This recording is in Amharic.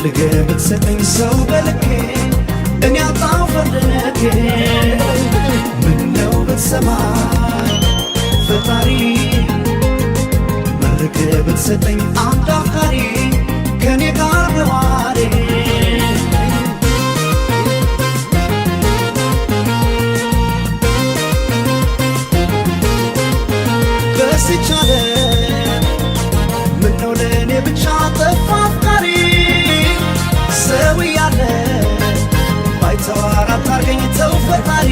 ፈልገህ ብትሰጠኝ ሰው በልኬ እኔ አጣሁ ፈልጌ ምነው ብትሰማኝ ፈጣሪ መርቀህ ብትሰጠኝ አንድ አፍቃሪ ከኔ ጋር ነዋሪ በስቻለ ምነው ለእኔ ብቻ ጠፋ አፍቃሪ ሰው ያለ ባይተዋር አታርገኝ ተው ፈጣሪ